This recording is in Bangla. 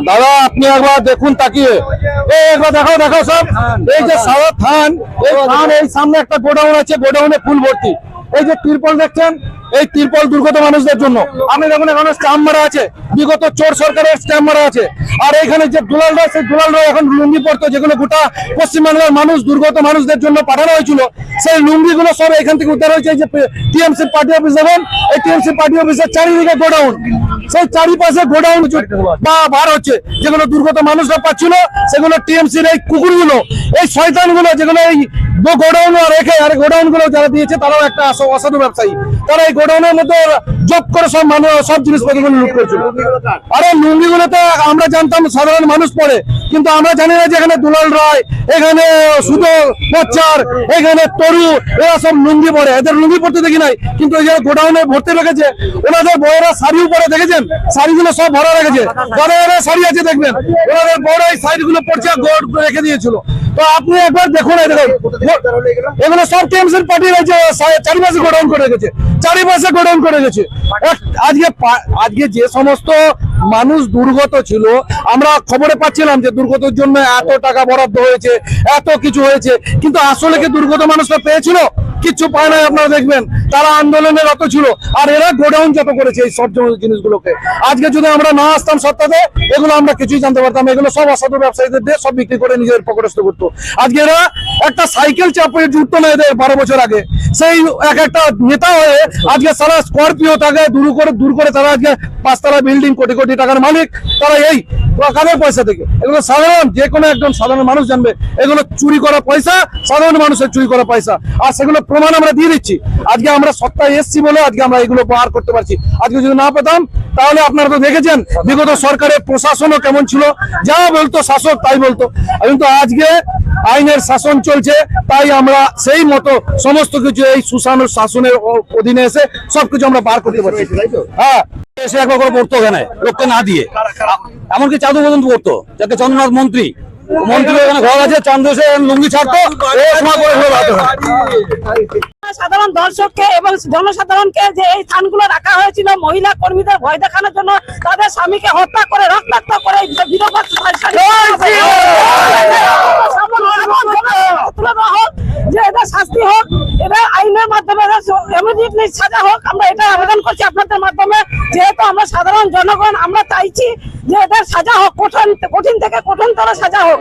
দাদা আপনি একবার দেখুন তাকিয়ে, এই একবার দেখাও দেখাও সব। এই যে সারা থান, এই থান, এই সামনে একটা গোডাউন আছে, গোডাউনে ফুল ভর্তি। এই যে তিরপল দেখছেন, এই তিরপল দুর্গত মানুষদের জন্য। আপনি দেখুন এখানে স্ট্যাম্প মারা আছে, বিগত চোর সরকারের স্ট্যাম্প মারা আছে। আর এইখানে যে দুলালরা, সেই দুলালরা এখন লুঙ্গি পড়তো, যেগুলো গোটা পশ্চিমবাংলার মানুষ, দুর্গত মানুষদের জন্য পাঠানো হয়েছিল, সেই লুঙ্গি গুলো সব এখান থেকে উদ্ধার হয়েছে। এই যে টিএমসি পার্টি অফিস দেখুন, এই টিএমসি পার্টি অফিসের চারিদিকে গোডাউন, সেই চারিপাশে গোডাউন বা বার হচ্ছে, যেগুলো দুর্গত মানুষরা পাচ্ছিল, সেগুলো টিএমসির এই কুকুরগুলো, এই শয়তানগুলো, যেগুলো এই গোডাউন রেখে, আর গোডাউন গুলো যারা দিয়েছে তারাও একটা অসাধু ব্যবসায়ী। তারা এই গোডাউনের মধ্যে জব করে সব মানুষ, সব জিনিসপত্রগুলো লুট করছিল। আরে লুঙ্গি গুলোতে আমরা জানতাম সাধারণ মানুষ পড়ে, কিন্তু আমরা জানি না যে এখানে দুলাল রায়, এখানে সুদর বচ্চার, এখানে তরু, এরা সব লুঙ্গি পরে। এদের লুঙ্গি পড়তে দেখি নাই, কিন্তু এই যে গোডাউনে ভর্তি রেখেছে, ওনাদের বউরা শাড়িও পরে, দেখেছেন শাড়িগুলো সব ভরা রেখেছে, যারা শাড়ি আছে দেখবেন, ওনাদের বউরা এই শাড়িগুলো পরছে, গোড রেখে দিয়েছিল। তো আপনি একবার দেখুন, এগুলো সব টিএমসির পার্টির চারিপাশে গোডাউন করে রেখেছে, চারিপাশে গোডাউন করে রেখেছে। আজকে যে সমস্ত মানুষ দুর্গত ছিল, আমরা খবরে পাচ্ছিলাম যে দুর্গতর জন্য এত টাকা বরাদ্দ হয়েছে, এত কিছু হয়েছে, কিন্তু আসলে কি দুর্গত মানুষরা পেয়েছিল? কিচ্ছু পায় নাই। আপনারা দেখবেন তারা আন্দোলনের রত ছিল, আর এরা গোডাউন যত করেছে এই সব জিনিসগুলোকে। আজকে যদি আমরা না আসতাম সত্তাতে, এগুলো আমরা কিছুই জানতে পারতাম। এগুলো সব অসাধু ব্যবসায়ীদের দিয়ে সব বিক্রি করে নিজের পকেটস্থ করতো। আজকে এরা একটা সাইকেল চাপে জুটতো না এদের 12 বছর আগে, সেই এক একটা নেতা হয়ে আজকে সারা স্করপিও তাকে দূর করে তারা আজকে 5 তলা বিল্ডিং, কোটি কোটি টাকার মালিক। তারা এই কাদের পয়সা থেকে? এগুলো সাধারণ, যে কোনো একজন সাধারণ মানুষ জানবে এগুলো চুরি করা পয়সা, সাধারণ মানুষের চুরি করা পয়সা। আর সেগুলো প্রমাণ আমরা দিয়ে দিচ্ছি। আজকে আমরা সত্তায় এসছি বলে আজকে আমরা এগুলো বার করতে পারছি। আজকে যদি না পেতাম, তাহলে আপনারা তো দেখেছেন বিগত সরকারের প্রশাসনও কেমন ছিল, যা বলতো শাসক তাই বলতো। কিন্তু আজকে আইনের শাসন চলছে, তাই আমরা সেই মতো সমস্ত কিছু এই সুশাসন শাসনের অধীনে এসে সবকিছু আমরা বার করতে পারছি। হ্যাঁ, এসে একবার করে পড়তো ওখানে লোককে না দিয়ে, এমনকি চাঁদু পর্যন্ত পড়তো, যাকে চন্দ্রনাথ মন্ত্রী ওখানে ঘর আছে, চাঁদ এসে লুঙ্গি ছাড়তো, সাধারণ দর্শককে এবং জনসাধারণকে যে এই স্থানগুলো রাখা হয়েছিল মহিলা কর্মীদের ভয় দেখানোর জন্য, তাদের স্বামীকে হত্যা করে রক্তাক্ত করে যে এদের শাস্তি হোক, এদের আইনের মাধ্যমে ইমিডিয়েটলি সাজা হোক। আমরা এটা আবেদন করছি আপনাদের মাধ্যমে, যেহেতু আমরা সাধারণ জনগণ, আমরা চাইছি যে এদের সাজা হোক, কঠিন থেকে কঠিনতর সাজা হোক।